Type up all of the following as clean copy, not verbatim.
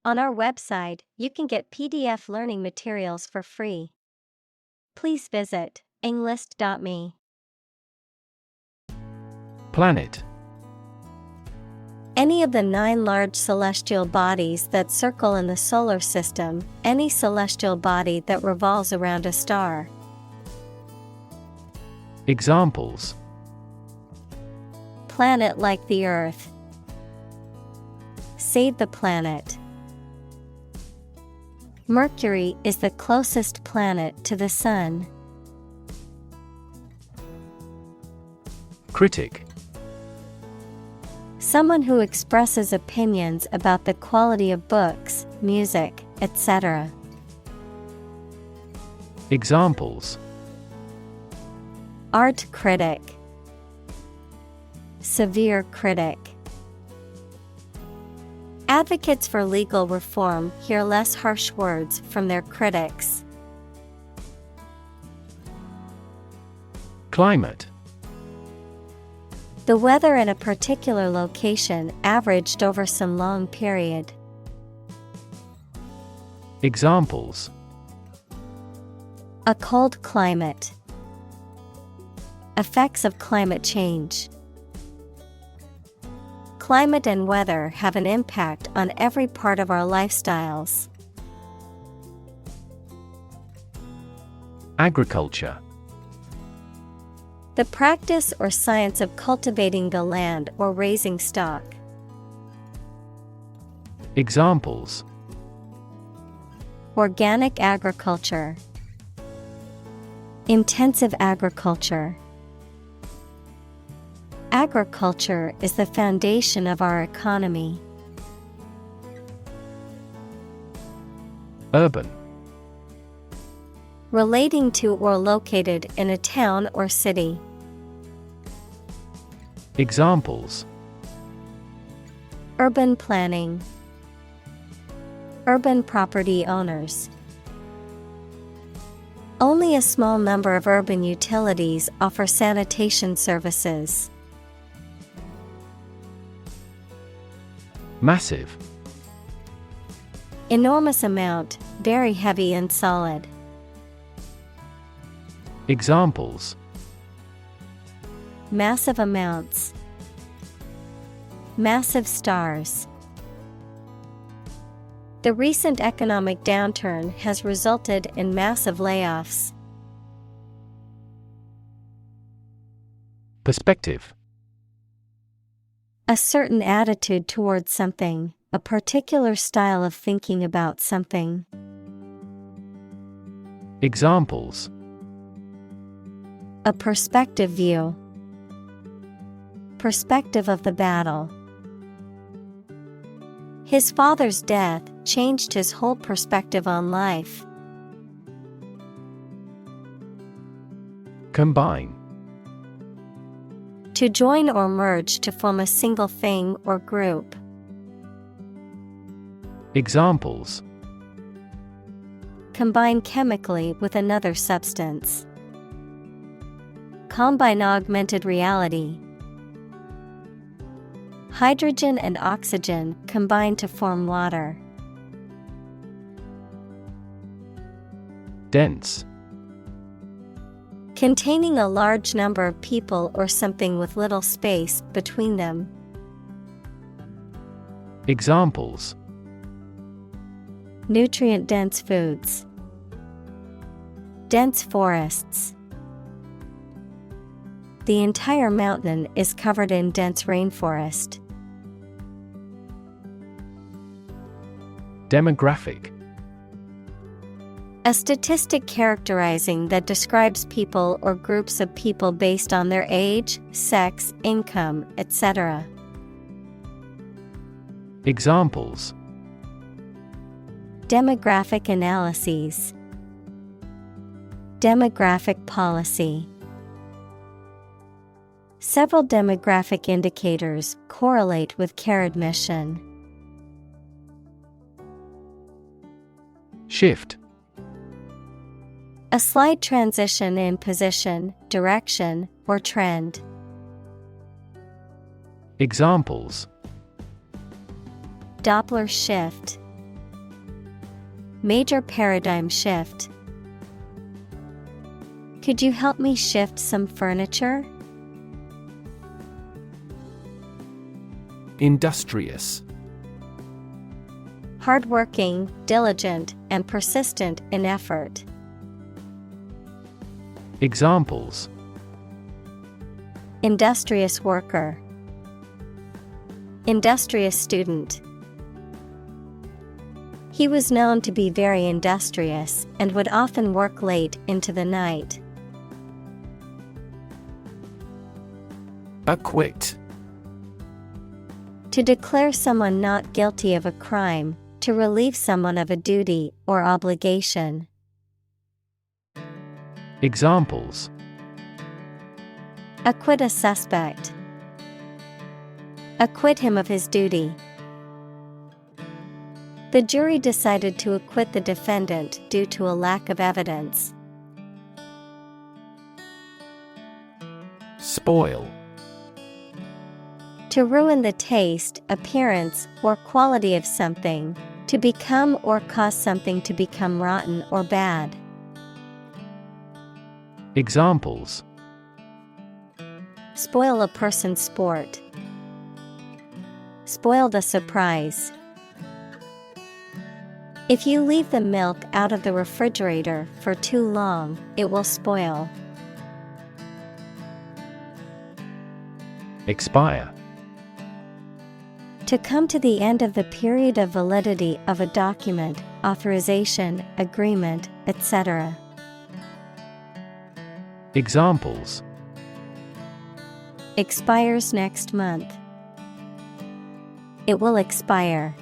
On our website, you can get PDF learning materials for free. Please visit englist.me. Planet. Any of the 9 large celestial bodies that circle in the solar system, any celestial body that revolves around a star. Examples: Planet like the Earth. Save the planet. Mercury is the closest planet to the Sun. Critic. Someone who expresses opinions about the quality of books, music, etc. Examples: Art critic. Severe critic. Advocates for legal reform hear less harsh words from their critics. Climate. The weather in a particular location averaged over some long period. Examples: A cold climate. Effects of climate change. Climate and weather have an impact on every part of our lifestyles. Agriculture. The practice or science of cultivating the land or raising stock. Examples: Organic agriculture. Intensive agriculture. Agriculture is the foundation of our economy. Urban. Relating to or located in a town or city. Examples: Urban planning. Urban property owners. Only a small number of urban utilities offer sanitation services. Massive. Enormous amount, very heavy and solid. Examples: Massive amounts. Massive stars. The recent economic downturn has resulted in massive layoffs. Perspective. A certain attitude towards something, a particular style of thinking about something. Examples: A perspective view. Perspective of the battle. His father's death changed his whole perspective on life. Combine. To join or merge to form a single thing or group. Examples: Combine chemically with another substance. Combine augmented reality. Hydrogen and oxygen combine to form water. Dense. Containing a large number of people or something with little space between them. Examples: Nutrient-dense foods. Dense forests. The entire mountain is covered in dense rainforest. Demographic. A statistic characterizing that describes people or groups of people based on their age, sex, income, etc. Examples: Demographic analyses. Demographic policy. Several demographic indicators correlate with care admission. Shift. A slight transition in position, direction, or trend. Examples: Doppler shift. major paradigm shift. Could you help me shift some furniture? Industrious. Hardworking, diligent, and persistent in effort. Examples: Industrious worker. Industrious student. He was known to be very industrious and would often work late into the night. Acquit. To declare someone not guilty of a crime, to relieve someone of a duty or obligation. Examples: Acquit a suspect. Acquit him of his duty. The jury decided to acquit the defendant due to a lack of evidence. Spoil. To ruin the taste, appearance, or quality of something, to become or cause something to become rotten or bad. Examples: Spoil a person's sport. Spoil the surprise. If you leave the milk out of the refrigerator for too long, it will spoil. Expire. To come to the end of the period of validity of a document, authorization, agreement, etc. Examples: Expires next month. It will expire.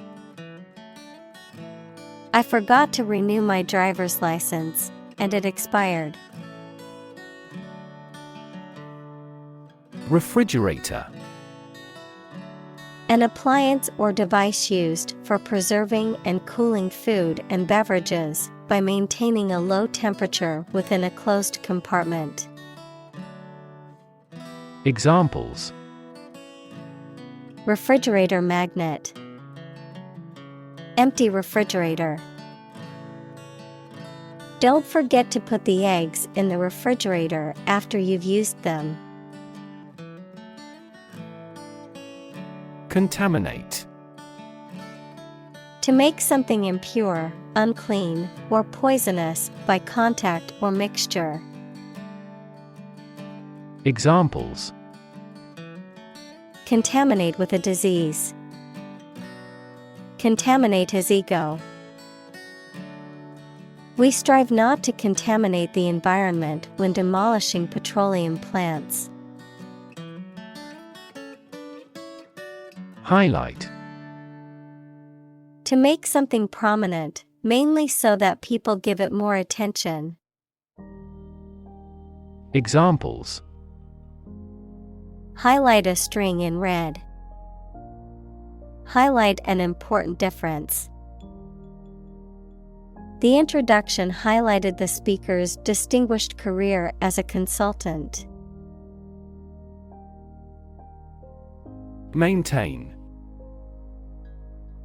I forgot to renew my driver's license, and it expired. Refrigerator. An appliance or device used for preserving and cooling food and beverages by maintaining a low temperature within a closed compartment. Examples: Refrigerator magnet. Empty refrigerator. Don't forget to put the eggs in the refrigerator after you've used them. Contaminate. To make something impure, unclean, or poisonous by contact or mixture. Examples: Contaminate with a disease. Contaminate his ego. We strive not to contaminate the environment when demolishing petroleum plants. Highlight. To make something prominent, mainly so that people give it more attention. Examples: Highlight a string in red. Highlight an important difference. The introduction highlighted the speaker's distinguished career as a consultant. Maintain.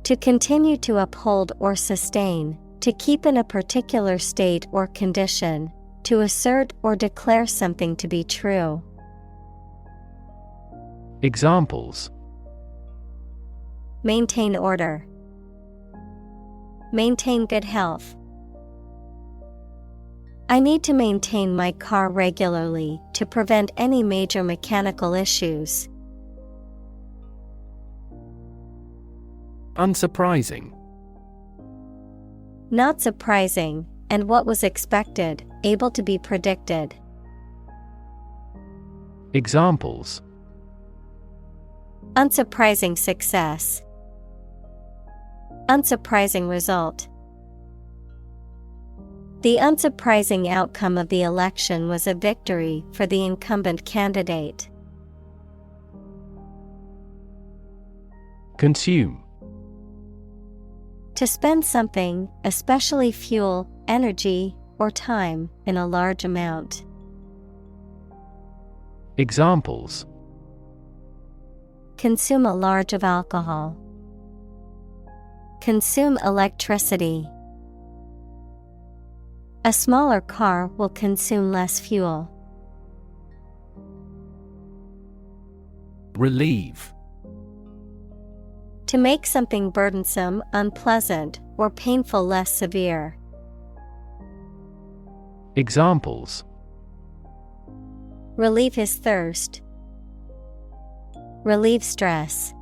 To continue to uphold or sustain, to keep in a particular state or condition, to assert or declare something to be true. Examples: Maintain order. Maintain good health. I need to maintain my car regularly to prevent any major mechanical issues. Unsurprising. Not surprising, and what was expected, able to be predicted. Examples: Unsurprising success. Unsurprising result. The unsurprising outcome of the election was a victory for the incumbent candidate. Consume. To spend something, especially fuel, energy, or time, in a large amount. Examples: Consume a large of alcohol. Consume electricity. A smaller car will consume less fuel. Relieve. To make something burdensome, unpleasant, or painful less severe. Examples: Relieve his thirst. Relieve stress.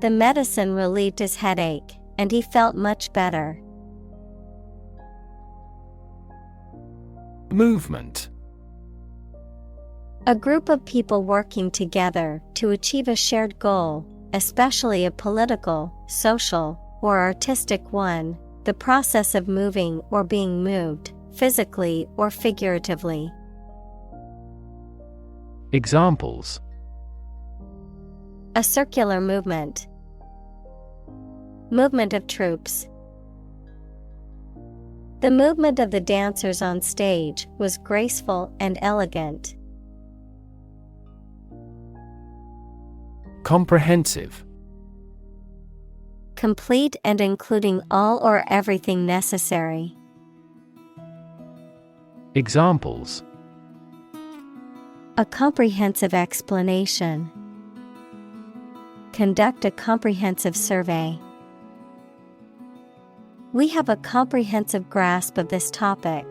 The medicine relieved his headache, and he felt much better. Movement. A group of people working together to achieve a shared goal, especially a political, social, or artistic one, the process of moving or being moved, physically or figuratively. Examples: A circular movement. Movement of troops. The movement of the dancers on stage was graceful and elegant. Comprehensive. Complete and including all or everything necessary. Examples: A comprehensive explanation. Conduct a comprehensive survey. We have a comprehensive grasp of this topic.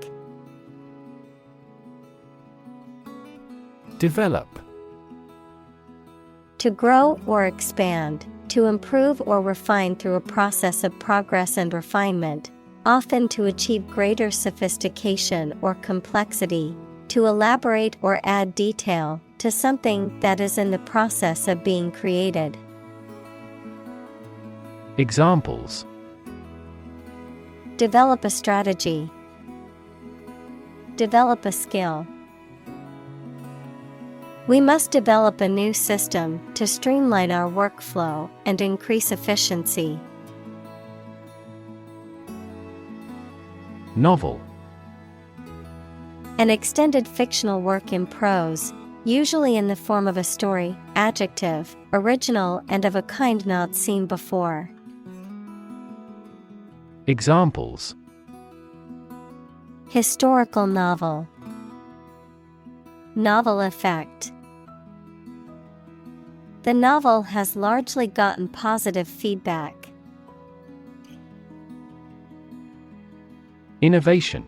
Develop. To grow or expand, to improve or refine through a process of progress and refinement, often to achieve greater sophistication or complexity, to elaborate or add detail to something that is in the process of being created. Examples: Develop a strategy. Develop a skill. We must develop a new system to streamline our workflow and increase efficiency. Novel. An extended fictional work in prose, usually in the form of a story. Adjective, original and of a kind not seen before. Examples: Historical novel. Novel effect. The novel has largely gotten positive feedback. Innovation.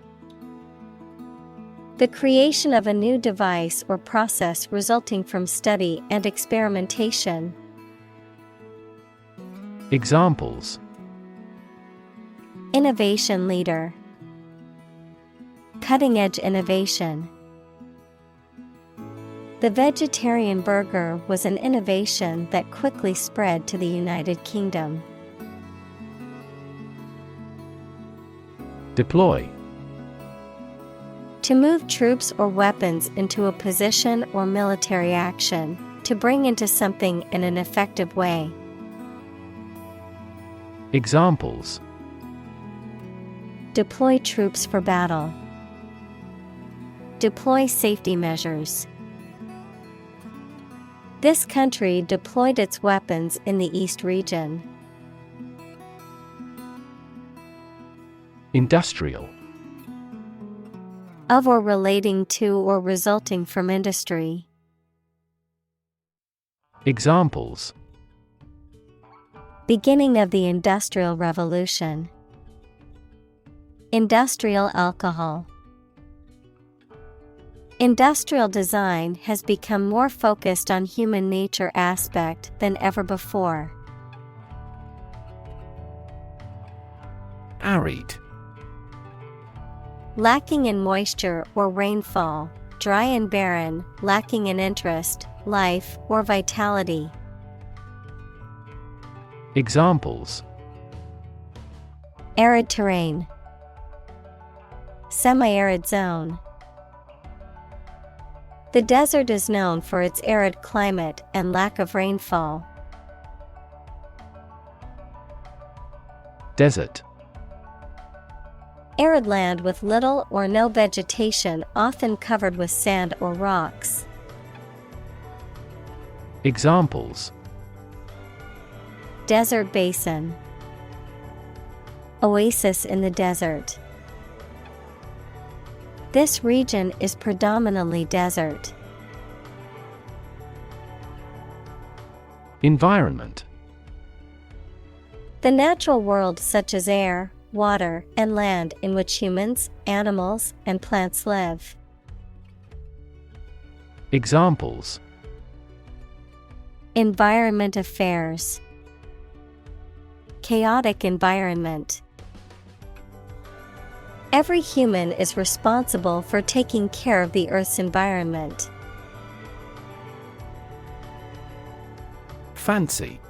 The creation of a new device or process resulting from study and experimentation. Examples: Innovation leader. Cutting-edge innovation. The vegetarian burger was an innovation that quickly spread to the United Kingdom. Deploy. To move troops or weapons into a position or military action, to bring into something in an effective way. Examples: Deploy troops for battle. Deploy safety measures. This country deployed its weapons in the East region. Industrial. Of or relating to or resulting from industry. Examples: Beginning of the Industrial Revolution. Industrial alcohol. Industrial design has become more focused on human nature aspect than ever before. Arid. Lacking in moisture or rainfall, dry and barren, lacking in interest, life, or vitality. Examples: Arid terrain. Semi-arid zone. The desert is known for its arid climate and lack of rainfall. Desert. Arid land with little or no vegetation, often covered with sand or rocks. Examples: Desert basin. Oasis in the desert. This region is predominantly desert. Environment. The natural world such as air, water, and land in which humans, animals, and plants live. Examples. Environment affairs. Chaotic environment. Every human is responsible for taking care of the Earth's environment. Fancy.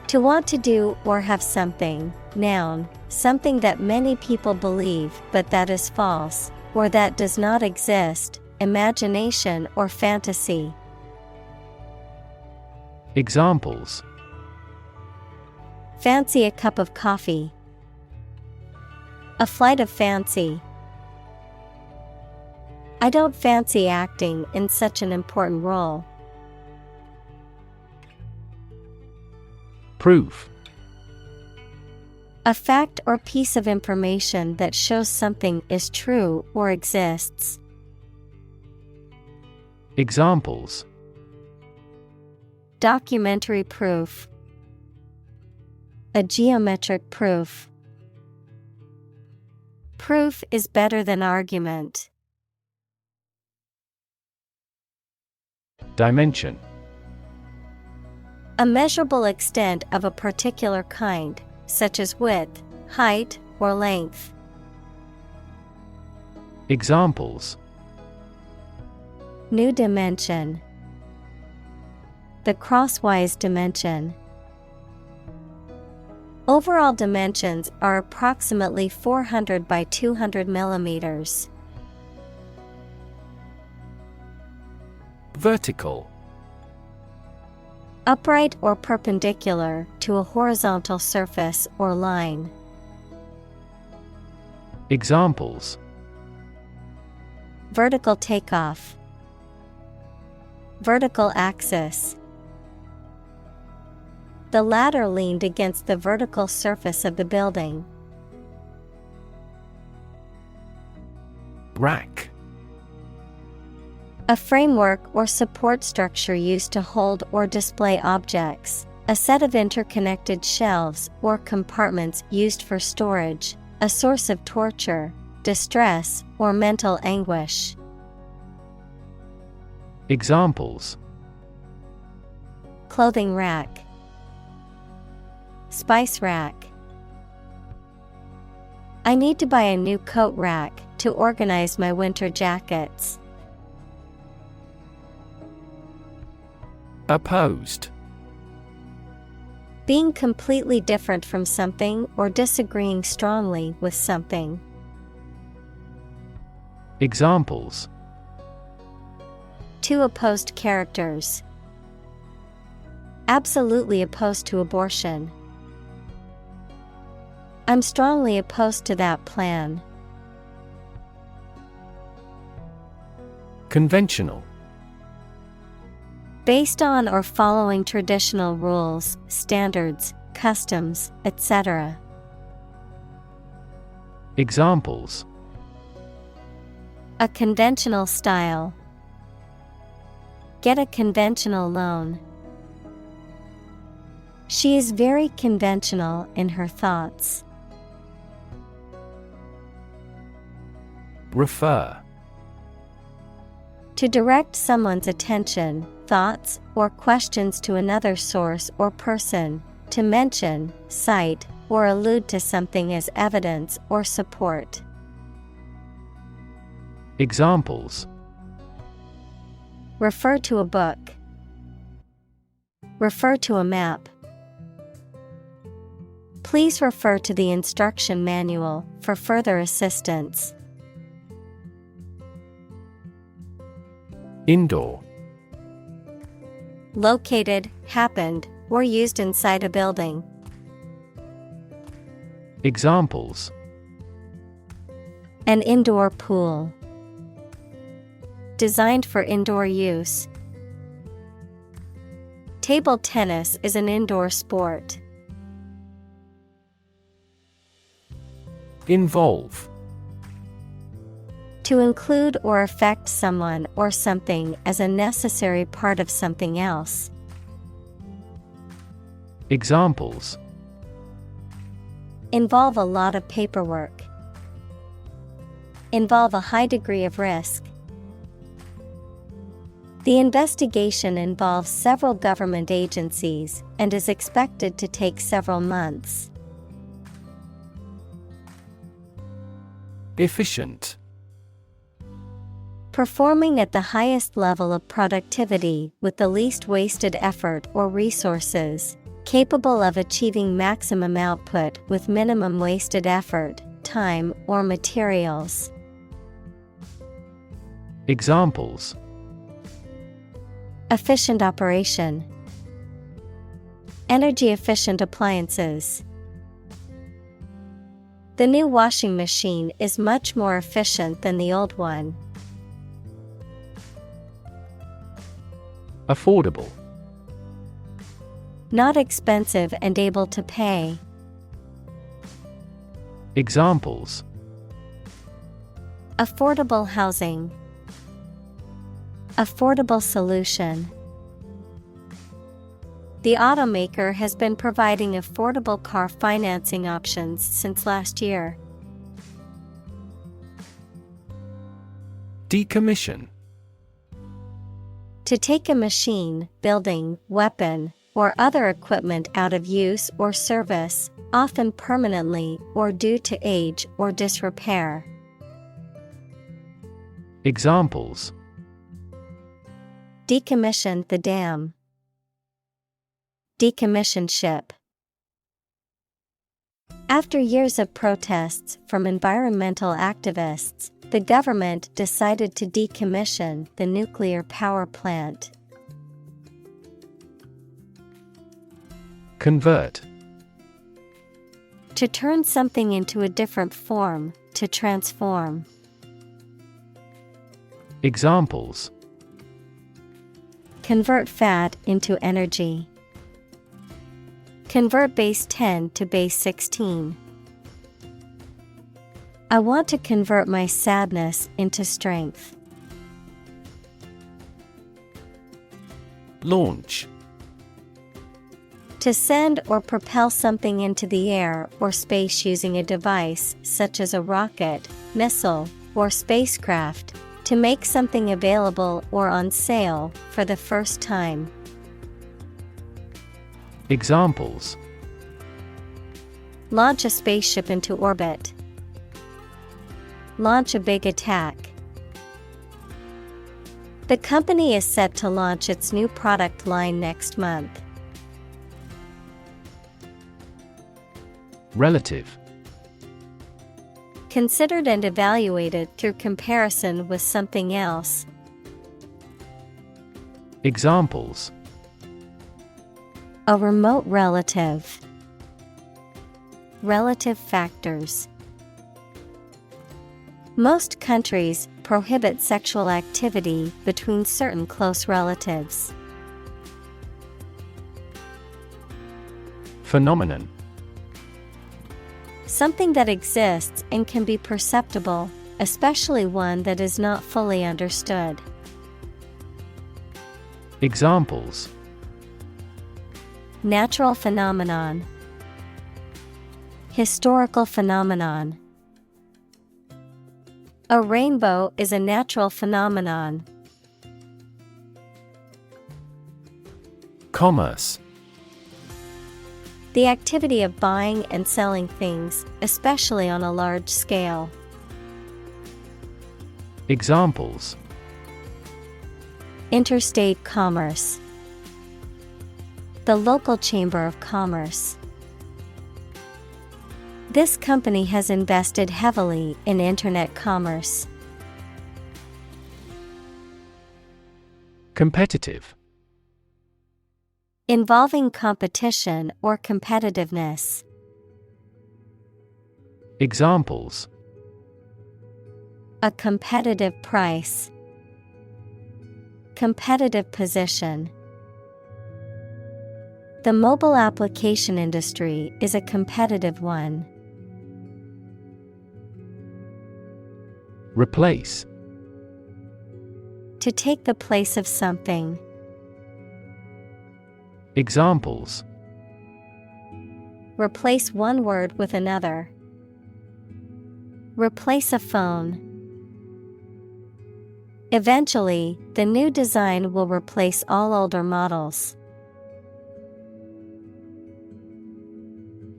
To want to do or have something, noun, something that many people believe but that is false, or that does not exist, imagination or fantasy. Examples. Fancy a cup of coffee. A flight of fancy. I don't fancy acting in such an important role. Proof. A fact or piece of information that shows something is true or exists. Examples. Documentary proof. A geometric proof. Proof is better than argument. Dimension. A measurable extent of a particular kind, such as width, height, or length. Examples. New dimension. The crosswise dimension. Overall dimensions are approximately 400 by 200 millimeters. Vertical. Upright or perpendicular to a horizontal surface or line. Examples. Vertical takeoff. Vertical axis. The ladder leaned against the vertical surface of the building. Rack. A framework or support structure used to hold or display objects. A set of interconnected shelves or compartments used for storage. A source of torture, distress, or mental anguish. Examples. Clothing rack. Spice rack. I need to buy a new coat rack to organize my winter jackets. Opposed. Being completely different from something or disagreeing strongly with something. Examples. Two opposed characters. Absolutely opposed to abortion. I'm strongly opposed to that plan. Conventional. Based on or following traditional rules, standards, customs, etc. Examples. A conventional style. Get a conventional loan. She is very conventional in her thoughts. Refer. To direct someone's attention, thoughts, or questions to another source or person, to mention, cite, or allude to something as evidence or support. Examples. Refer to a book. Refer to a map. Please refer to the instruction manual for further assistance. Indoor. Located, happened, or used inside a building. Examples. An indoor pool. Designed for indoor use. Table tennis is an indoor sport. Involve. To include or affect someone or something as a necessary part of something else. Examples: Involve a lot of paperwork. Involve a high degree of risk. The investigation involves several government agencies and is expected to take several months. Efficient. Performing at the highest level of productivity with the least wasted effort or resources, capable of achieving maximum output with minimum wasted effort, time, or materials. Examples: Efficient operation. Energy efficient appliances. The new washing machine is much more efficient than the old one. Affordable. Not expensive and able to pay. Examples: Affordable housing. Affordable solution. The automaker has been providing affordable car financing options since last year. Decommission. To take a machine, building, weapon, or other equipment out of use or service, often permanently or due to age or disrepair. Examples: Decommission the dam. Decommission ship. After years of protests from environmental activists, the government decided to decommission the nuclear power plant. Convert. To turn something into a different form, to transform. Examples: Convert fat into energy. Convert base 10 to base 16. I want to convert my sadness into strength. Launch. To send or propel something into the air or space using a device such as a rocket, missile, or spacecraft. To make something available or on sale for the first time. Examples: Launch a spaceship into orbit. Launch a big attack. The company is set to launch its new product line next month. Relative. Considered and evaluated through comparison with something else. Examples: A remote relative. Relative factors. Most countries prohibit sexual activity between certain close relatives. Phenomenon. Something that exists and can be perceptible, especially one that is not fully understood. Examples: Natural phenomenon. Historical phenomenon. A rainbow is a natural phenomenon. Commerce. The activity of buying and selling things, especially on a large scale. Examples: Interstate commerce. The local chamber of commerce. This company has invested heavily in internet commerce. Competitive. Involving competition or competitiveness. Examples: A competitive price. Competitive position. The mobile application industry is a competitive one. Replace. To take the place of something. Examples. Replace one word with another. Replace a phone. Eventually, the new design will replace all older models.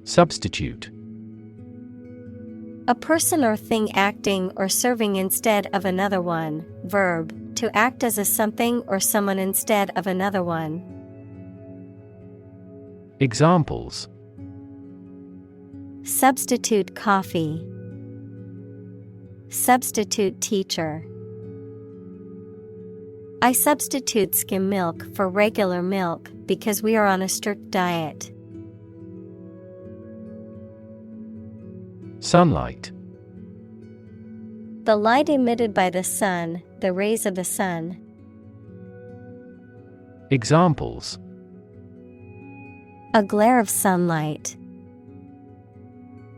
Substitute. A person or thing acting or serving instead of another one. Verb, to act as a something or someone instead of another one. Examples. Substitute coffee. Substitute teacher. I substitute skim milk for regular milk because we are on a strict diet. Sunlight. The light emitted by the sun, the rays of the sun. Examples. A glare of sunlight.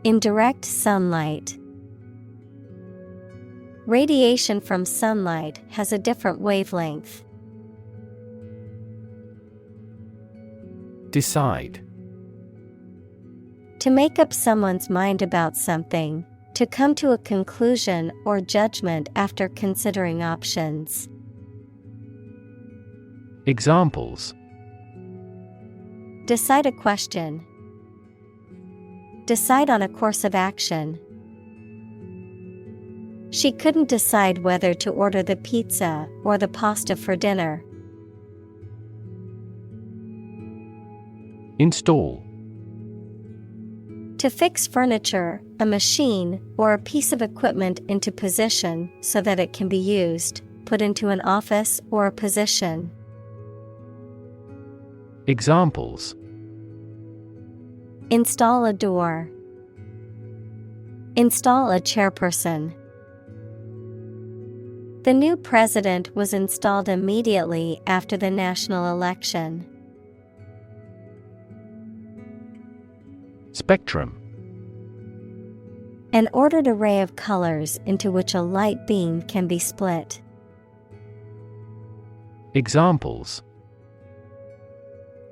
Indirect sunlight. Radiation from sunlight has a different wavelength. Decide. To make up someone's mind about something, to come to a conclusion or judgment after considering options. Examples. Decide a question. Decide on a course of action. She couldn't decide whether to order the pizza or the pasta for dinner. Install. To fix furniture, a machine, or a piece of equipment into position so that it can be used, put into an office or a position. Examples. Install a door. Install a chairperson. The new president was installed immediately after the national election. Spectrum. An ordered array of colors into which a light beam can be split. Examples.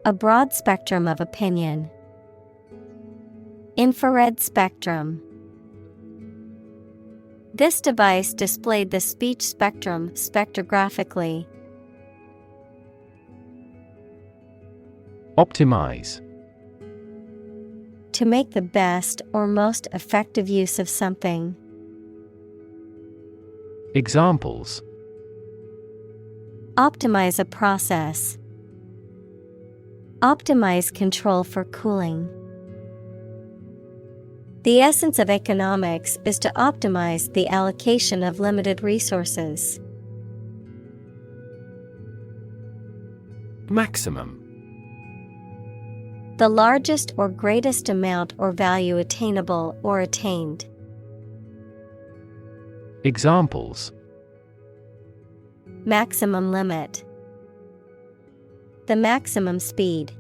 A broad spectrum of opinion. Infrared spectrum. This device displayed the speech spectrum spectrographically. Optimize. To make the best or most effective use of something. Examples. Optimize a process. Optimize control for cooling. The essence of economics is to optimize the allocation of limited resources. Maximum. The largest or greatest amount or value attainable or attained. Examples. Maximum limit. The maximum speed.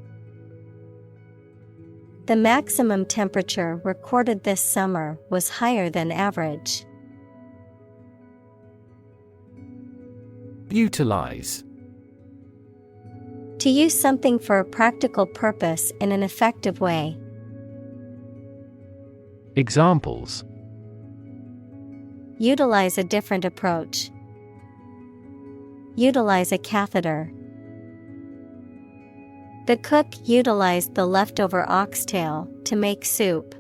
The maximum temperature recorded this summer was higher than average. Utilize. To use something for a practical purpose in an effective way. Examples. Utilize a different approach. Utilize a catheter. The cook utilized the leftover oxtail to make soup.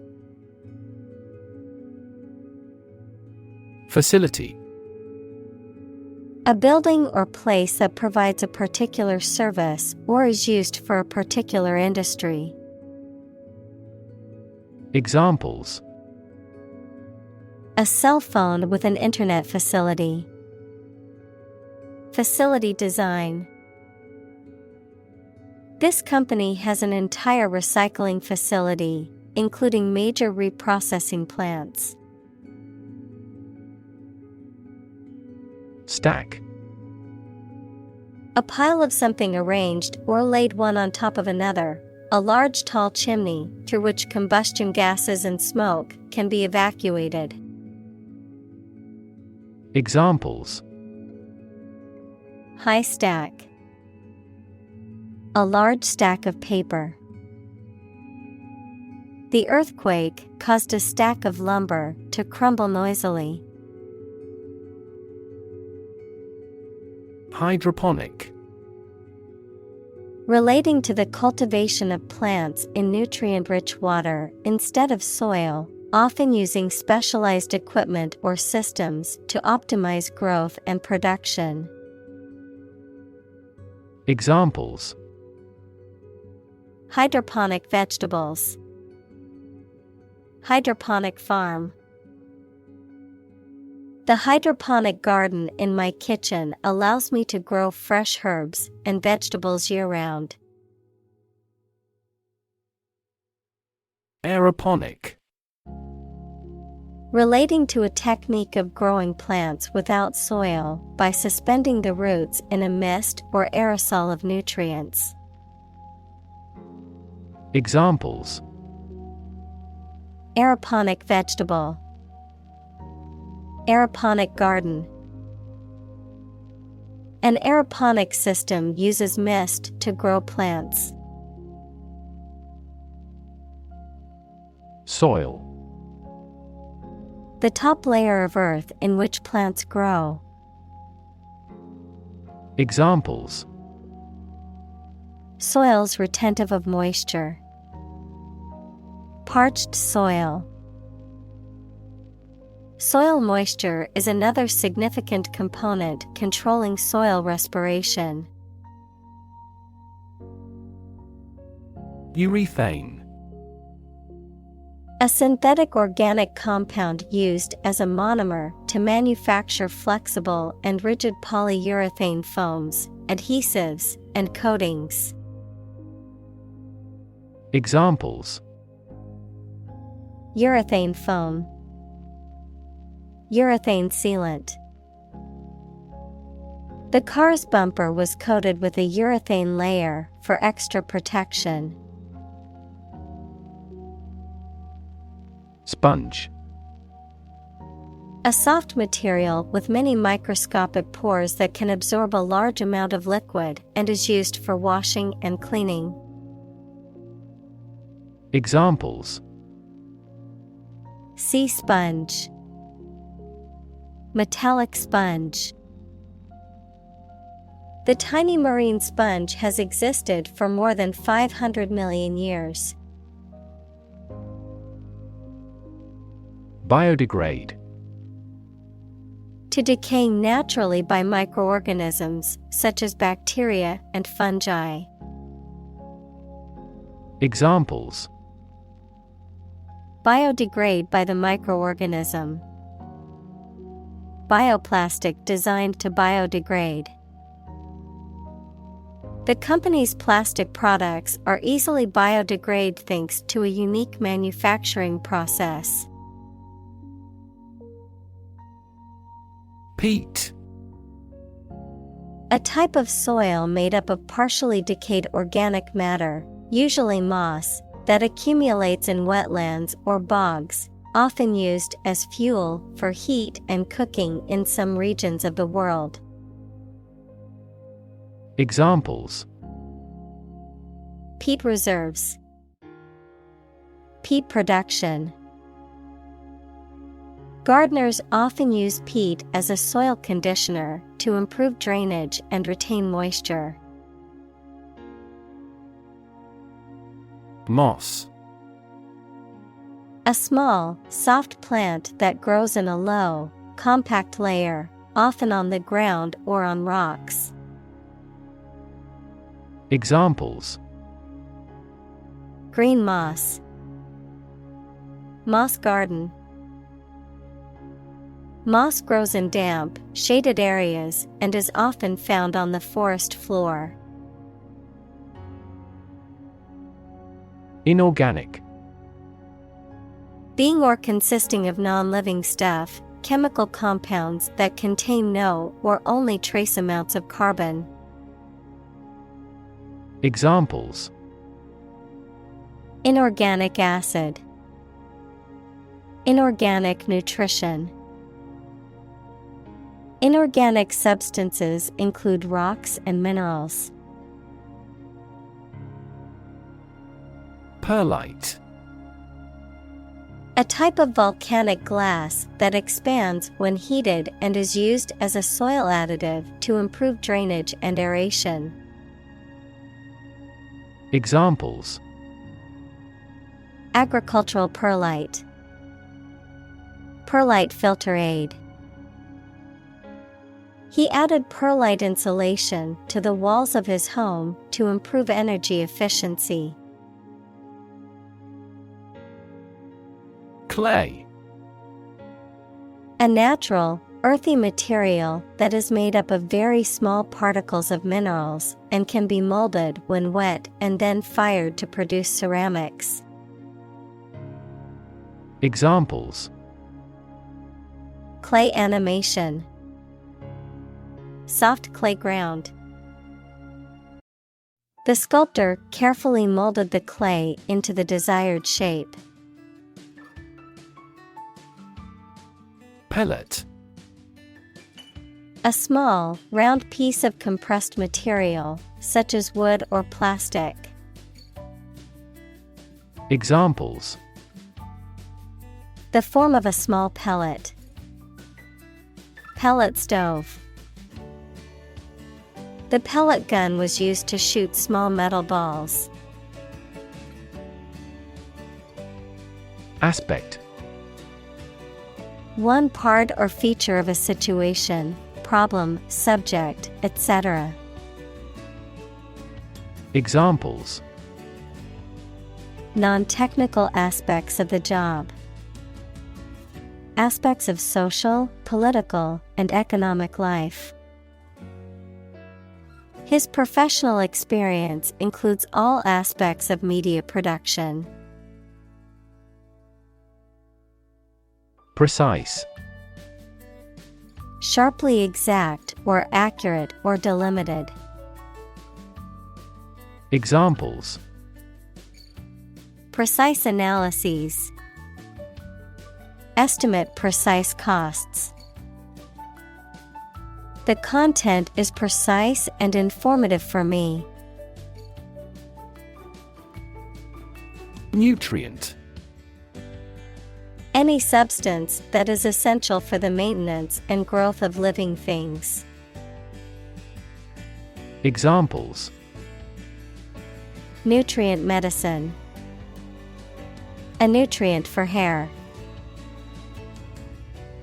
Facility. A building or place that provides a particular service or is used for a particular industry. Examples. A cell phone with an internet facility. Facility design. This company has an entire recycling facility, including major reprocessing plants. Stack. A pile of something arranged or laid one on top of another, a large tall chimney through which combustion gases and smoke can be evacuated. Examples: high stack, a large stack of paper. The earthquake caused a stack of lumber to crumble noisily. Hydroponic. Relating to the cultivation of plants in nutrient-rich water instead of soil, often using specialized equipment or systems to optimize growth and production. Examples: hydroponic vegetables, hydroponic farm. The hydroponic garden in my kitchen allows me to grow fresh herbs and vegetables year-round. Aeroponic. Relating to a technique of growing plants without soil by suspending the roots in a mist or aerosol of nutrients. Examples: aeroponic vegetable, aeroponic garden. An aeroponic system uses mist to grow plants. Soil. The top layer of earth in which plants grow. Examples: soils retentive of moisture, parched soil. Soil moisture is another significant component controlling soil respiration. Urethane. A synthetic organic compound used as a monomer to manufacture flexible and rigid polyurethane foams, adhesives, and coatings. Examples: urethane foam, urethane sealant. The car's bumper was coated with a urethane layer for extra protection. Sponge. A soft material with many microscopic pores that can absorb a large amount of liquid and is used for washing and cleaning. Examples: sea sponge, metallic sponge. The tiny marine sponge has existed for more than 500 million years. Biodegrade. To decay naturally by microorganisms such as bacteria and fungi. Examples: biodegrade by the microorganism. Bioplastic designed to biodegrade. The company's plastic products are easily biodegrade thanks to a unique manufacturing process. Peat. A type of soil made up of partially decayed organic matter, usually moss, that accumulates in wetlands or bogs, often used as fuel for heat and cooking in some regions of the world. Examples: peat reserves, peat production. Gardeners often use peat as a soil conditioner to improve drainage and retain moisture. Moss. A small, soft plant that grows in a low, compact layer, often on the ground or on rocks. Examples: green moss, moss garden. Moss grows in damp, shaded areas and is often found on the forest floor. Inorganic. Being or consisting of non-living stuff, chemical compounds that contain no or only trace amounts of carbon. Examples: inorganic acid, inorganic nutrition. Inorganic substances include rocks and minerals. Perlite. A type of volcanic glass that expands when heated and is used as a soil additive to improve drainage and aeration. Examples: agricultural perlite, perlite filter aid. He added perlite insulation to the walls of his home to improve energy efficiency. Clay. A natural, earthy material that is made up of very small particles of minerals and can be molded when wet and then fired to produce ceramics. Examples: clay animation, soft clay ground. The sculptor carefully molded the clay into the desired shape. Pellet. A small, round piece of compressed material, such as wood or plastic. Examples: the form of a small pellet. Pellet stove. The pellet gun was used to shoot small metal balls. Aspect. One part or feature of a situation, problem, subject, etc. Examples: non-technical aspects of the job. Aspects of social, political, and economic life. His professional experience includes all aspects of media production. Precise. Sharply exact or accurate or delimited. Examples: precise analyses. Estimate precise costs. The content is precise and informative for me. Nutrient. Any substance that is essential for the maintenance and growth of living things. Examples: nutrient medicine. A nutrient for hair.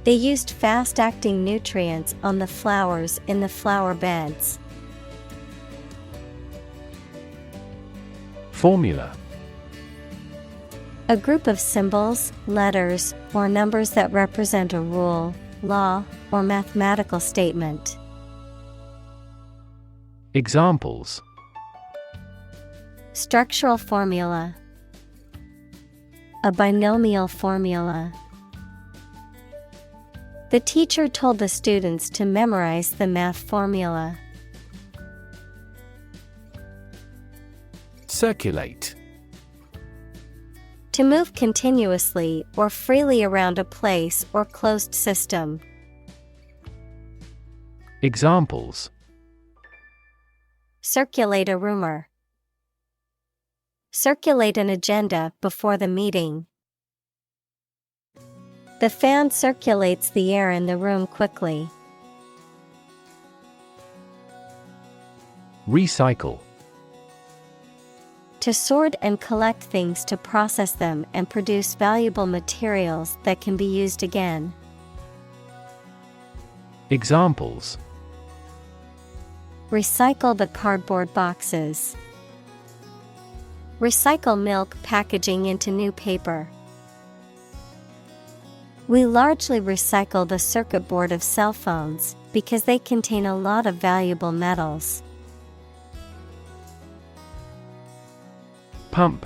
They used fast-acting nutrients on the flowers in the flower beds. Formula. A group of symbols, letters, or numbers that represent a rule, law, or mathematical statement. Examples: structural formula. A binomial formula. The teacher told the students to memorize the math formula. Circulate. To move continuously or freely around a place or closed system. Examples: circulate a rumor. Circulate an agenda before the meeting. The fan circulates the air in the room quickly. Recycle. To sort and collect things to process them and produce valuable materials that can be used again. Examples: recycle the cardboard boxes. Recycle milk packaging into new paper. We largely recycle the circuit board of cell phones because they contain a lot of valuable metals. Pump.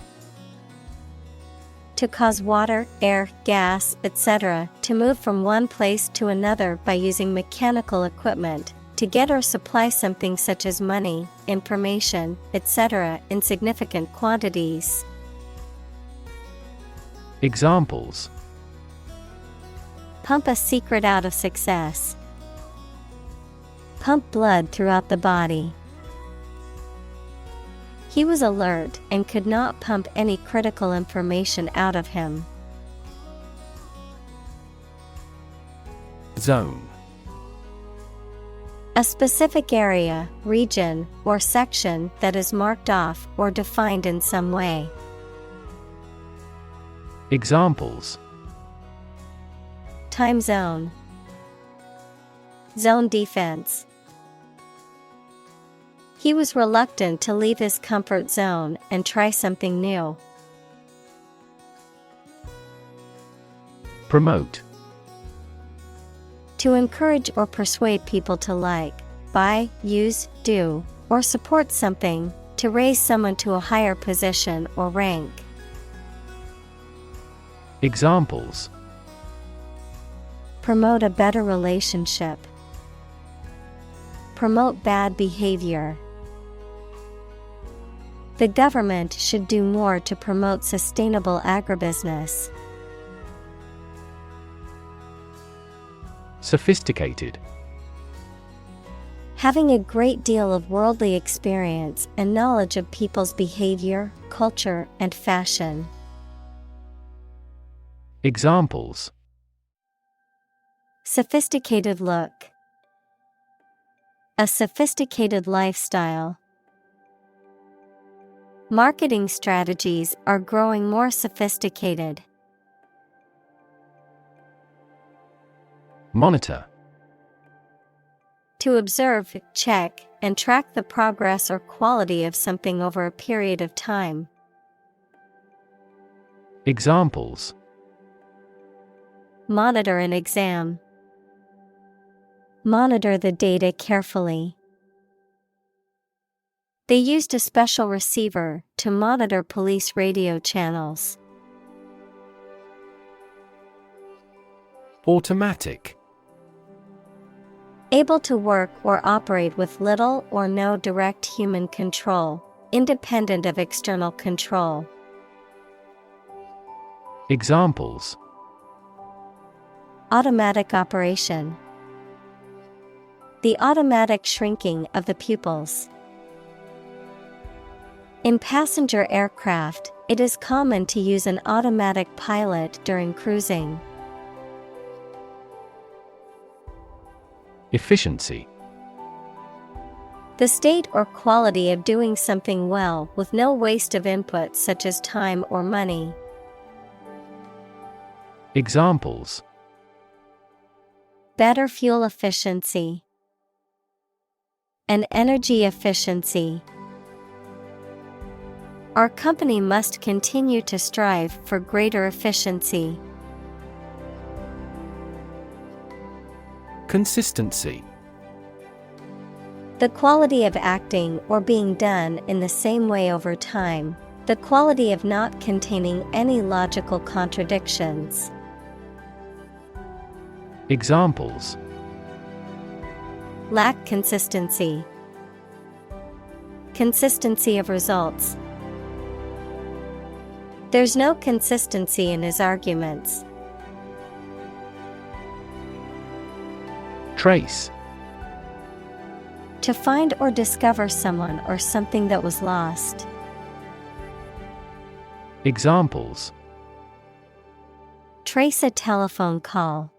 To cause water, air, gas, etc. to move from one place to another by using mechanical equipment, to get or supply something such as money, information, etc. in significant quantities. Examples: pump a secret out of success. pump blood throughout the body. He was alert and could not pump any critical information out of him. Zone. A specific area, region, or section that is marked off or defined in some way. Examples: Time zone. Zone defense. He was reluctant to leave his comfort zone and try something new. Promote. To encourage or persuade people to like, buy, use, do, or support something, to raise someone to a higher position or rank. Examples: Promote a better relationship. Promote bad behavior. The government should do more to promote sustainable agribusiness. Sophisticated. Having a great deal of worldly experience and knowledge of people's behavior, culture, and fashion. Examples: Sophisticated look. A sophisticated lifestyle. Marketing strategies are growing more sophisticated. Monitor. To observe, check, and track the progress or quality of something over a period of time. Examples: Monitor an exam. Monitor the data carefully. They used a special receiver to monitor police radio channels. Automatic. Able to work or operate with little or no direct human control, independent of external control. Examples: Automatic operation. The automatic shrinking of the pupils. In passenger aircraft, it is common to use an automatic pilot during cruising. Efficiency. The state or quality of doing something well with no waste of input such as time or money. Examples: Better fuel efficiency. And energy efficiency. Our company must continue to strive for greater efficiency. Consistency. The quality of acting or being done in the same way over time. The quality of not containing any logical contradictions. Examples: Lack consistency. Consistency of results. There's no consistency in his arguments. Trace. To find or discover someone or something that was lost. Examples: Trace a telephone call.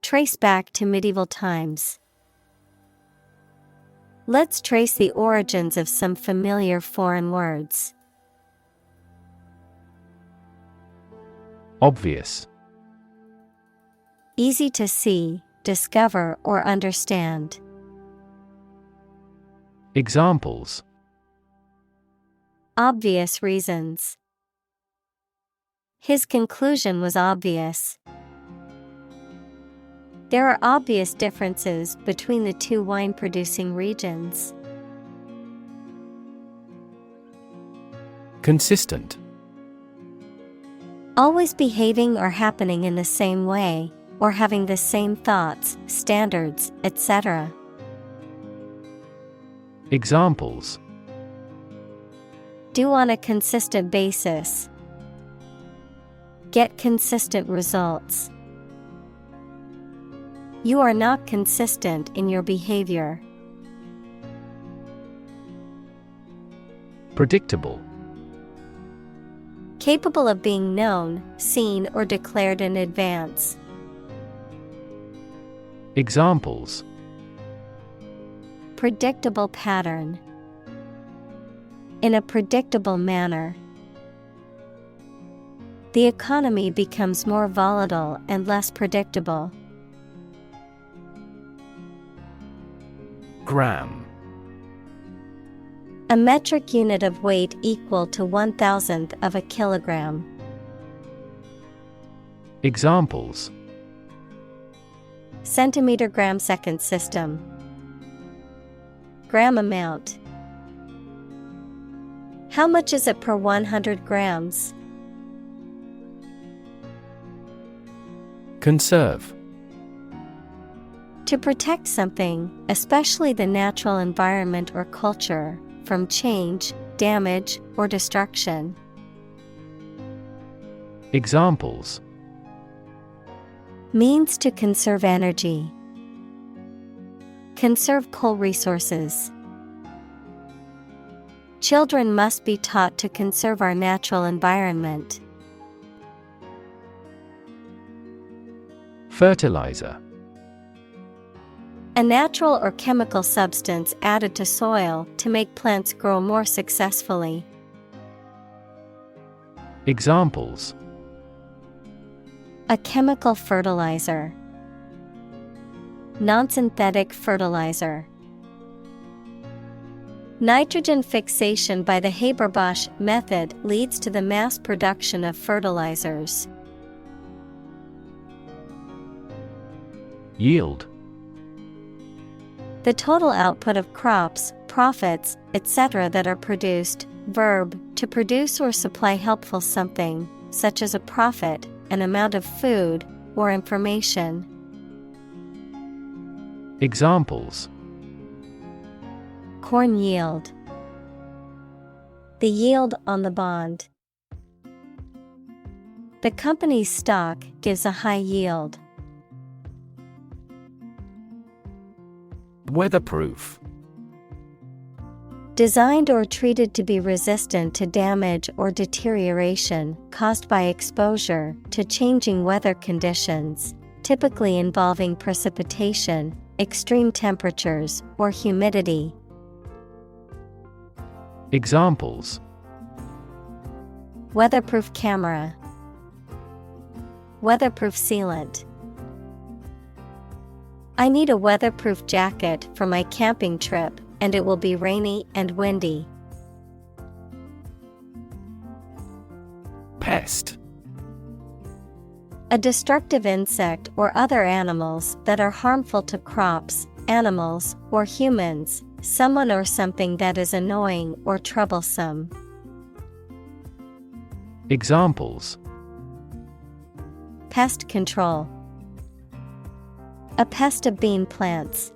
Trace back to medieval times. Let's trace the origins of some familiar foreign words. Obvious. Easy to see, discover, or understand. Examples: Obvious reasons. His conclusion was obvious. There are obvious differences between the two wine-producing regions. Consistent. Always behaving or happening in the same way, or having the same thoughts, standards, etc. Examples: Do on a consistent basis. Get consistent results. You are not consistent in your behavior. Predictable. Capable of being known, seen, or declared in advance. Examples: Predictable pattern. In a predictable manner. The economy becomes more volatile and less predictable. Gram. A metric unit of weight equal to 1/1000th of a kilogram. Examples: Centimeter gram second system. Gram amount. How much is it per 100 grams? Conserve. To protect something, especially the natural environment or culture, from change, damage, or destruction. Examples: Means to conserve energy. Conserve coal resources. Children must be taught to conserve our natural environment. Fertilizer. A natural or chemical substance added to soil to make plants grow more successfully. Examples: A chemical fertilizer. Non-synthetic fertilizer. Nitrogen fixation by the Haber-Bosch method leads to the mass production of fertilizers. Yield. The total output of crops, profits, etc. that are produced. Verb, to produce or supply helpful something, such as a profit, an amount of food, or information. Examples: Corn yield. The yield on the bond. The company's stock gives a high yield. Weatherproof. Designed or treated to be resistant to damage or deterioration caused by exposure to changing weather conditions, typically involving precipitation, extreme temperatures, or humidity. Examples: Weatherproof camera. Weatherproof sealant. I need a weatherproof jacket for my camping trip, and it will be rainy and windy. Pest. A destructive insect or other animals that are harmful to crops, animals, or humans, someone or something that is annoying or troublesome. Examples: Pest control. A pest of bean plants.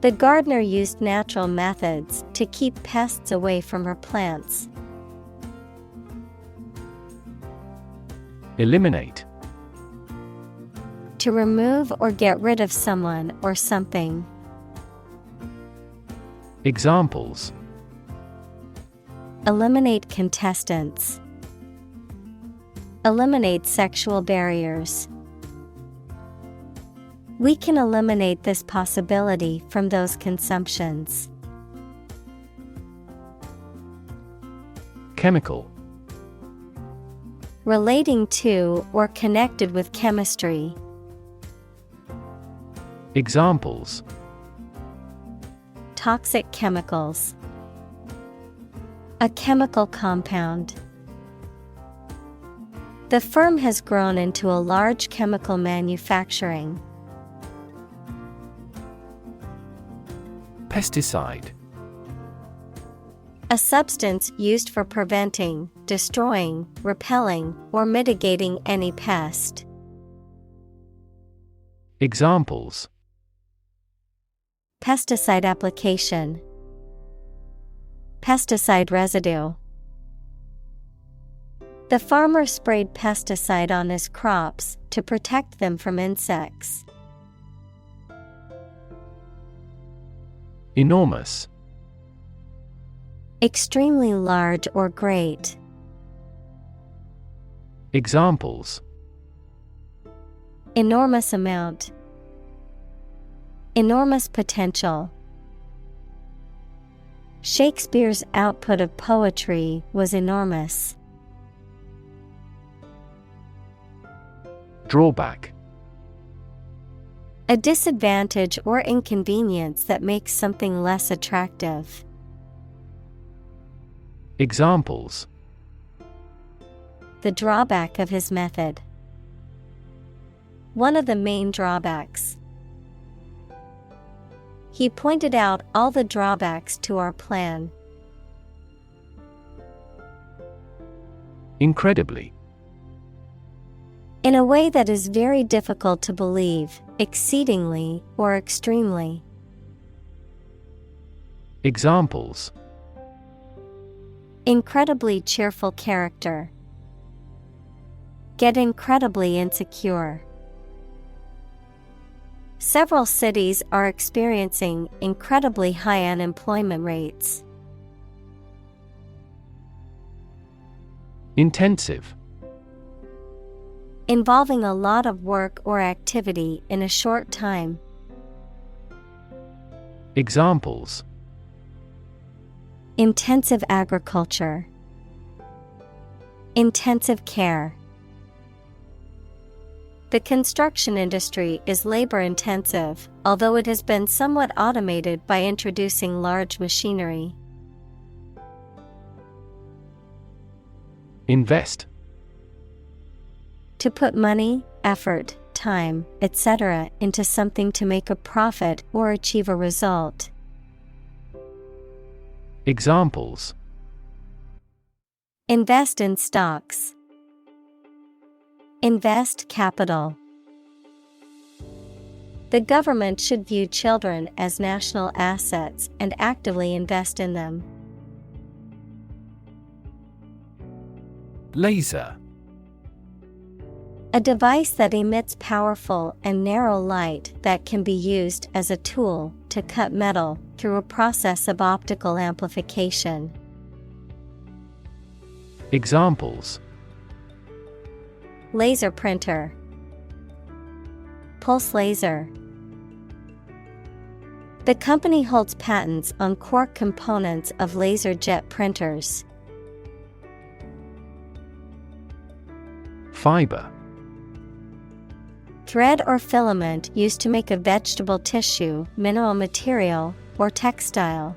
The gardener used natural methods to keep pests away from her plants. Eliminate. To remove or get rid of someone or something. Examples: Eliminate contestants. Eliminate sexual barriers. We can eliminate this possibility from those consumptions. Chemical. Relating to or connected with chemistry. Examples: Toxic chemicals. A chemical compound. The firm has grown into a large chemical manufacturing. Pesticide. A substance used for preventing, destroying, repelling, or mitigating any pest. Examples: Pesticide application. Pesticide residue. The farmer sprayed pesticide on his crops to protect them from insects. Enormous. Extremely large or great. Examples: Enormous amount. Enormous potential. Shakespeare's output of poetry was enormous. Drawback. A disadvantage or inconvenience that makes something less attractive. Examples: The drawback of his method. One of the main drawbacks. He pointed out all the drawbacks to our plan. Incredibly. In a way that is very difficult to believe, exceedingly, or extremely. Examples: Incredibly cheerful character. Get incredibly insecure. Several cities are experiencing incredibly high unemployment rates. Intensive. Involving a lot of work or activity in a short time. Examples: Intensive agriculture. Intensive care. The construction industry is labor-intensive, although it has been somewhat automated by introducing large machinery. Invest. To put money, effort, time, etc. into something to make a profit or achieve a result. Examples: Invest in stocks. Invest capital. The government should view children as national assets and actively invest in them. Laser. A device that emits powerful and narrow light that can be used as a tool to cut metal through a process of optical amplification. Examples: Laser printer. Pulse laser. The company holds patents on core components of laser jet printers. Fiber. Thread or filament used to make a vegetable tissue, mineral material, or textile.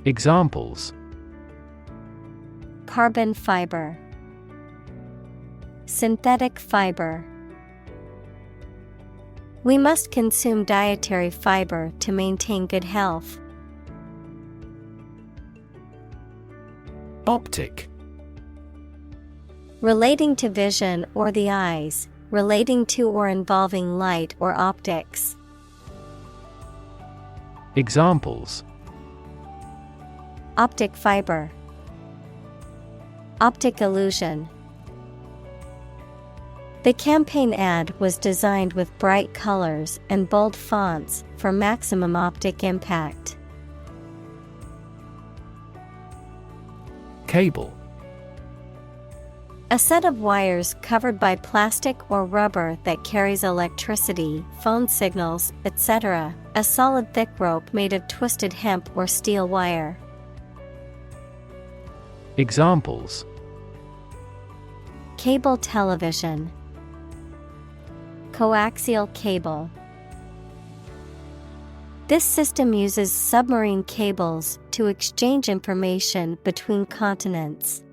Examples: Carbon fiber. Synthetic fiber. We must consume dietary fiber to maintain good health. Optic. Relating to vision or the eyes, relating to or involving light or optics. Examples: Optic fiber. Optic illusion. The campaign ad was designed with bright colors and bold fonts for maximum optic impact. Cable. A set of wires covered by plastic or rubber that carries electricity, phone signals, etc. A solid thick rope made of twisted hemp or steel wire. Examples: Cable television. Coaxial cable. This system uses submarine cables to exchange information between continents.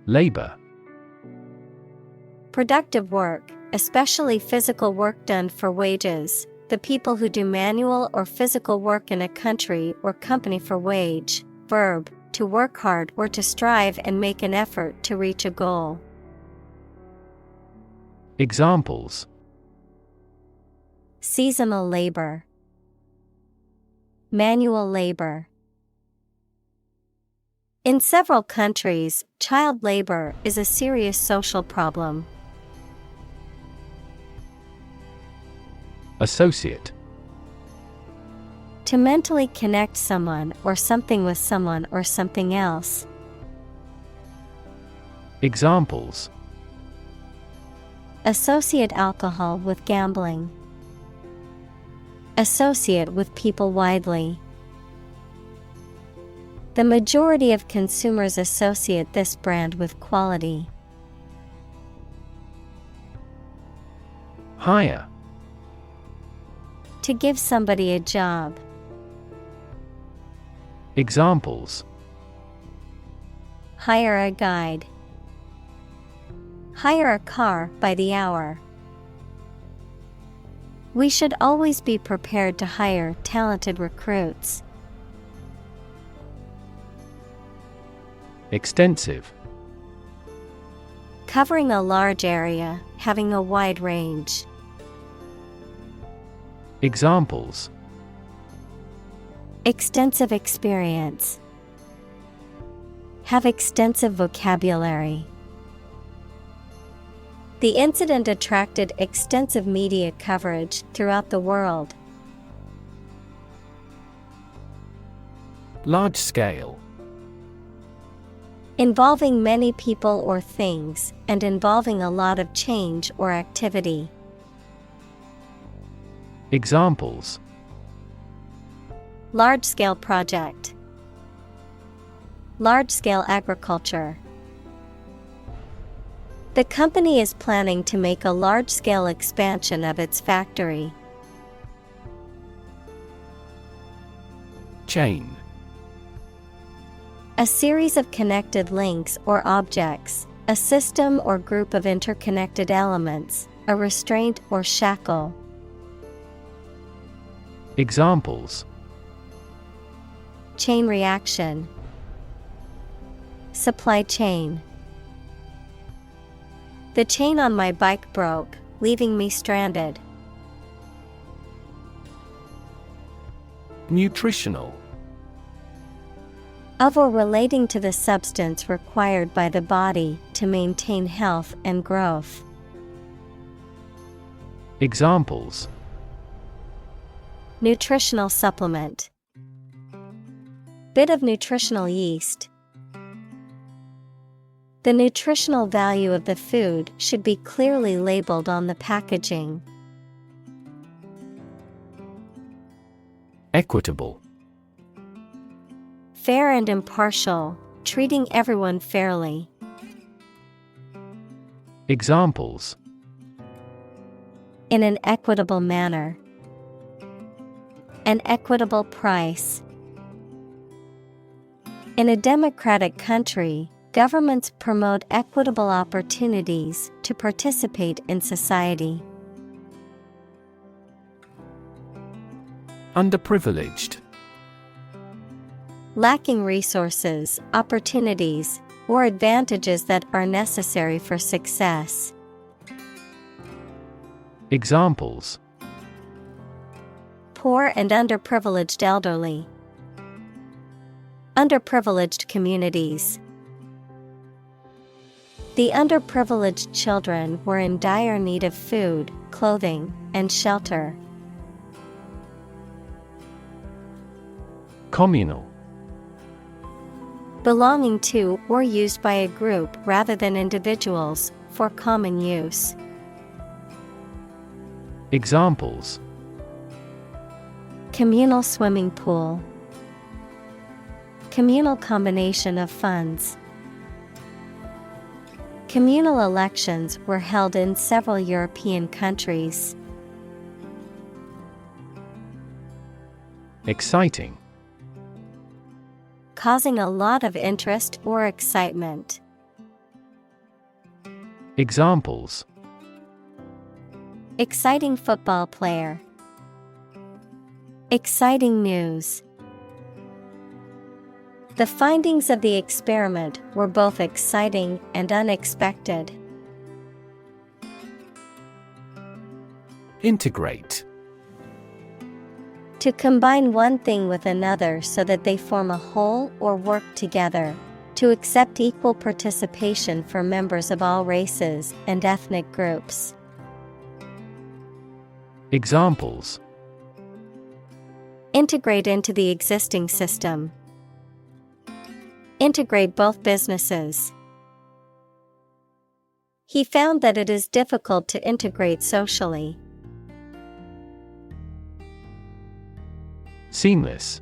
Labor. Productive work, especially physical work done for wages, the people who do manual or physical work in a country or company for wage. Verb, to work hard or to strive and make an effort to reach a goal. Examples: Seasonal labor. Manual labor. In several countries, child labor is a serious social problem. Associate. To mentally connect someone or something with someone or something else. Examples: Associate alcohol with gambling. Associate with people widely. The majority of consumers associate this brand with quality. Hire. To give somebody a job. Examples: Hire a guide. Hire a car by the hour. We should always be prepared to hire talented recruits. Extensive. Covering a large area, having a wide range. Examples: Extensive experience. Have extensive vocabulary. The incident attracted extensive media coverage throughout the world. Large scale. Involving many people or things, and involving a lot of change or activity. Examples: Large-scale project. Large-scale agriculture. The company is planning to make a large-scale expansion of its factory. Chain. A series of connected links or objects, a system or group of interconnected elements, a restraint or shackle. Examples: Chain reaction. Supply chain. The chain on my bike broke, leaving me stranded. Nutritional. Of or relating to the substance required by the body to maintain health and growth. Examples: Nutritional supplement. Bit of nutritional yeast. The nutritional value of the food should be clearly labeled on the packaging. Equitable. Fair and impartial, treating everyone fairly. Examples: In an equitable manner. An equitable price. In a democratic country, governments promote equitable opportunities to participate in society. Underprivileged. Lacking resources, opportunities, or advantages that are necessary for success. Examples: Poor and underprivileged elderly. Underprivileged communities. The underprivileged children were in dire need of food, clothing, and shelter. Communal. Belonging to or used by a group rather than individuals, for common use. Examples: Communal swimming pool. Communal combination of funds. Communal elections were held in several European countries. Exciting. Causing a lot of interest or excitement. Examples: Exciting football player. Exciting news. The findings of the experiment were both exciting and unexpected. Integrate. To combine one thing with another so that they form a whole or work together, To accept equal participation for members of all races and ethnic groups. Examples: Integrate into the existing system. Integrate both businesses. He found that it is difficult to integrate socially. Seamless.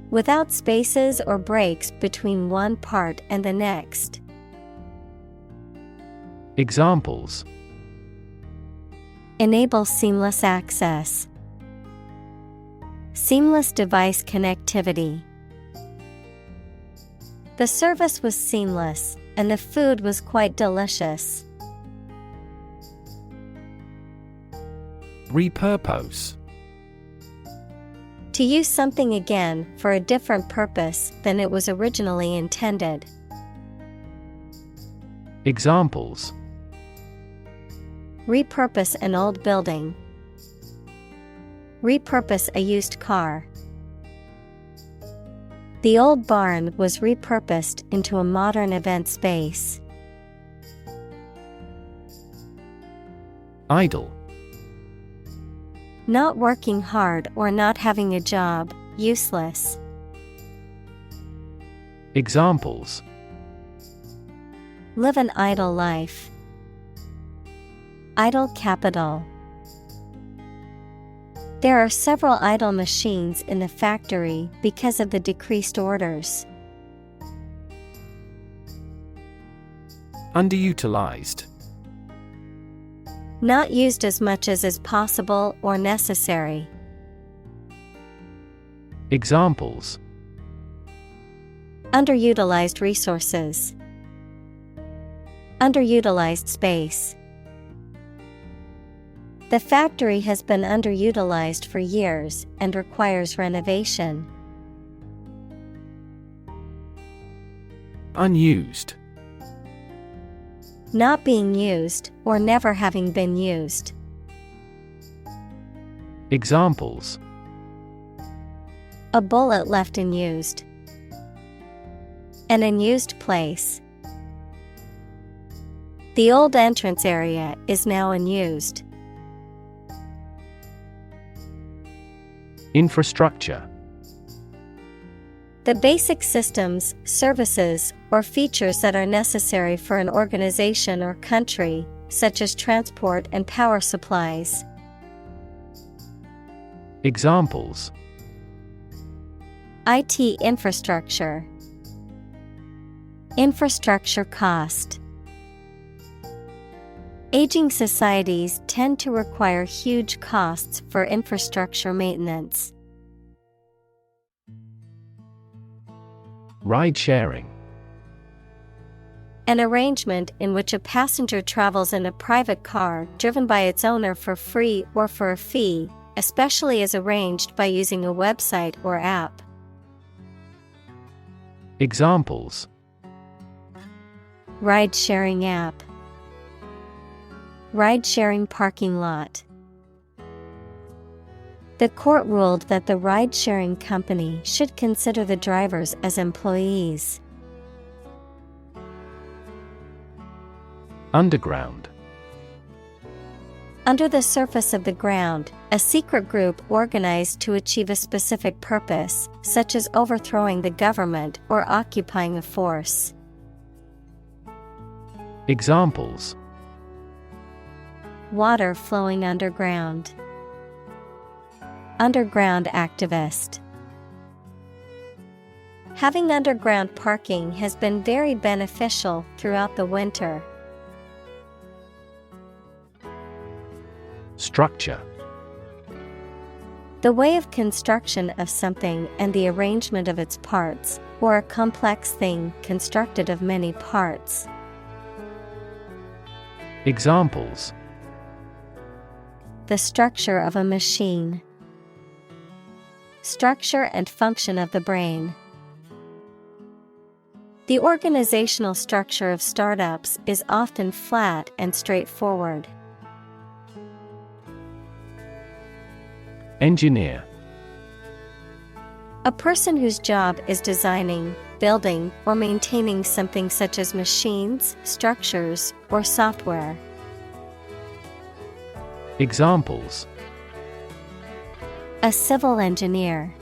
Without spaces or breaks between one part and the next. Examples: Enable seamless access. Seamless device connectivity. The service was seamless, and the food was quite delicious. Repurpose. To use something again for a different purpose than it was originally intended. Examples: Repurpose an old building. Repurpose a used car. The old barn was repurposed into a modern event space. Idle. Not working hard or not having a job, useless. Examples: Live an idle life. Idle capital. There are several idle machines in the factory because of the decreased orders. Underutilized. Not used as much as is possible or necessary. Examples: Underutilized resources. Underutilized space. The factory has been underutilized for years and requires renovation. Unused. Not being used or never having been used. Examples: A bullet left unused. An unused place. The old entrance area is now unused. Infrastructure. The basic systems, services, or features that are necessary for an organization or country, such as transport and power supplies. Examples: IT infrastructure. Infrastructure cost. Aging societies tend to require huge costs for infrastructure maintenance. Ride-sharing. An arrangement in which a passenger travels in a private car driven by its owner for free or for a fee, especially as arranged by using a website or app. Examples: Ride-sharing app. Ride-sharing parking lot. The court ruled that the ride-sharing company should consider the drivers as employees. Underground. Under the surface of the ground, a secret group organized to achieve a specific purpose, such as overthrowing the government or occupying a force. Examples: Water flowing underground. Underground activist. Having underground parking has been very beneficial throughout the winter. Structure. The way of construction of something and the arrangement of its parts, or a complex thing constructed of many parts. Examples: The structure of a machine. Structure and function of the brain. The organizational structure of startups is often flat and straightforward. Engineer. A person whose job is designing, building or maintaining something such as machines, structures, or software. Examples: A civil engineer.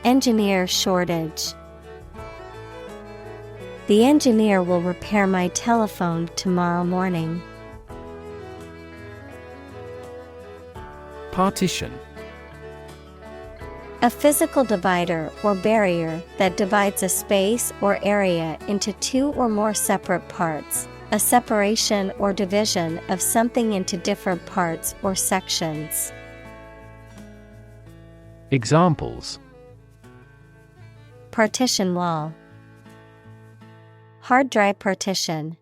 Engineer shortage. The engineer will repair my telephone tomorrow morning. Partition. A physical divider or barrier that divides a space or area into two or more separate parts. A separation or division of something into different parts or sections. Examples: Partition wall. Hard drive partition.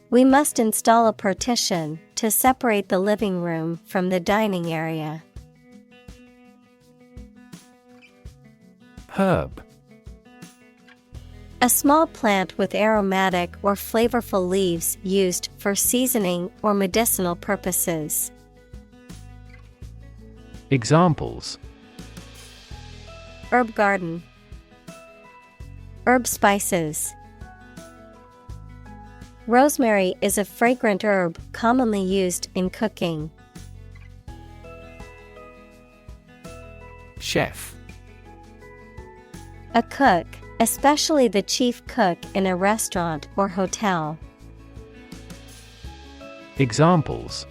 We must install a partition to separate the living room from the dining area. Herb. A small plant with aromatic or flavorful leaves used for seasoning or medicinal purposes. Examples: Herb garden. Herb spices. Rosemary is a fragrant herb commonly used in cooking. Chef. A cook, especially the chief cook in a restaurant or hotel. Examples: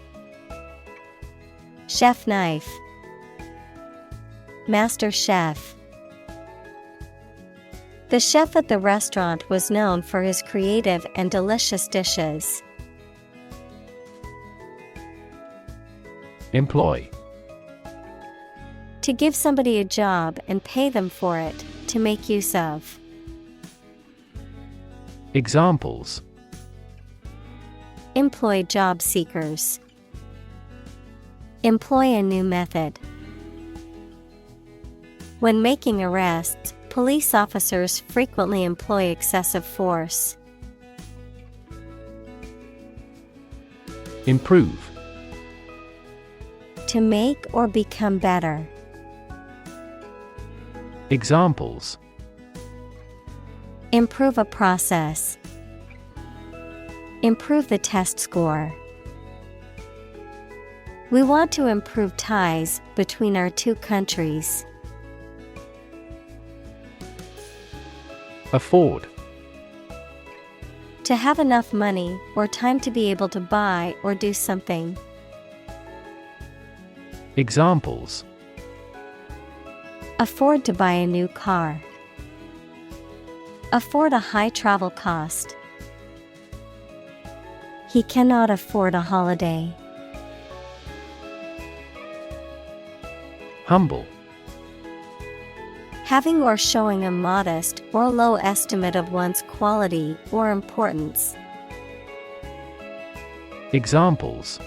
Chef knife. Master chef. The chef at the restaurant was known for his creative and delicious dishes. Employ. To give somebody a job and pay them for it, to make use of. Examples: Employ job seekers. Employ a new method. When making arrests, police officers frequently employ excessive force. Improve. To make or become better. Examples: Improve a process. Improve the test score. We want to improve ties between our two countries. Afford. To have enough money or time to be able to buy or do something. Examples: Afford to buy a new car. Afford a high travel cost. He cannot afford a holiday. Humble. Having or showing a modest or low estimate of one's quality or importance. Examples: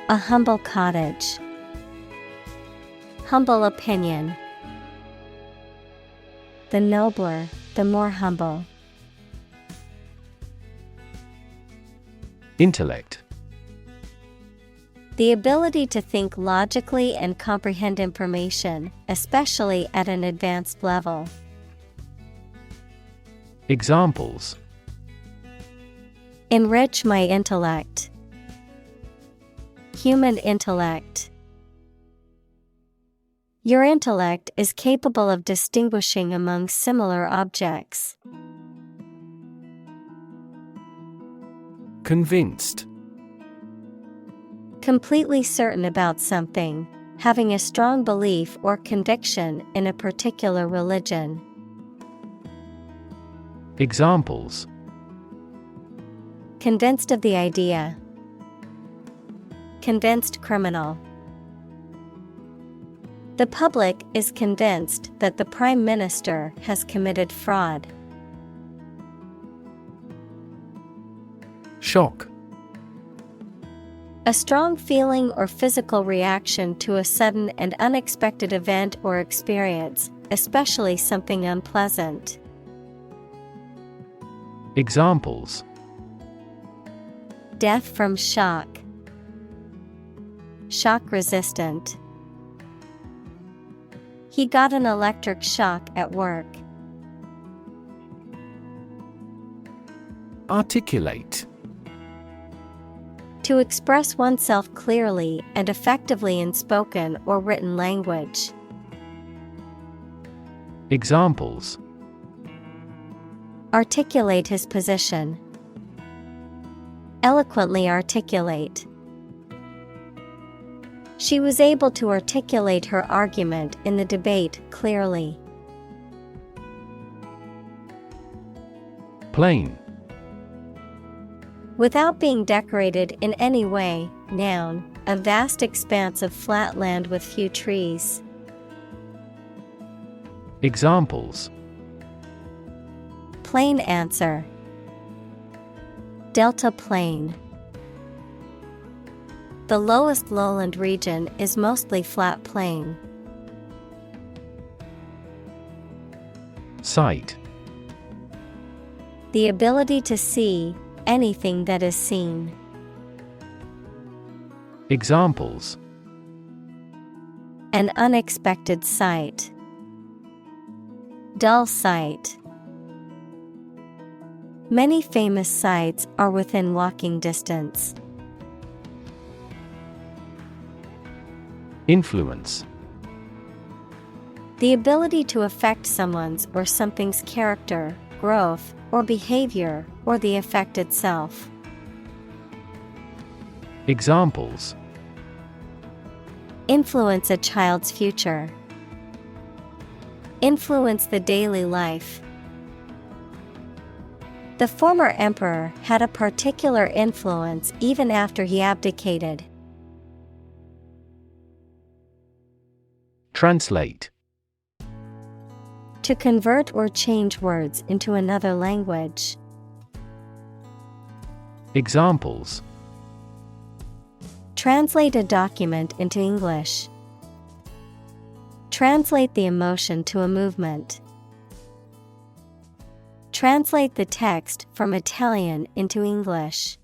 A humble cottage. Humble opinion. The nobler, the more humble. Intellect. The ability to think logically and comprehend information, especially at an advanced level. Examples: Enrich my intellect. Human intellect. Your intellect is capable of distinguishing among similar objects. Convinced. Completely certain about something, having a strong belief or conviction in a particular religion. Examples: Convinced of the idea. Convinced criminal. The public is convinced that the Prime Minister has committed fraud. Shock. A strong feeling or physical reaction to a sudden and unexpected event or experience, especially something unpleasant. Examples: Death from shock. Shock resistant. He got an electric shock at work. Articulate. To express oneself clearly and effectively in spoken or written language. Examples: Articulate his position. Eloquently articulate. She was able to articulate her argument in the debate clearly. Plain. Without being decorated in any way, noun, a vast expanse of flat land with few trees. Examples: Plain answer. Delta plain. The lowest lowland region is mostly flat plain. Sight. The ability to see anything that is seen. Examples: An unexpected sight. Dull sight. Many famous sites are within walking distance. Influence. The ability to affect someone's or something's character, growth, or behavior, or the effect itself. Examples: Influence a child's future. Influence the daily life. The former emperor had a particular influence even after he abdicated. Translate. To convert or change words into another language. Examples: Translate a document into English. Translate the emotion to a movement. Translate the text from Italian into English.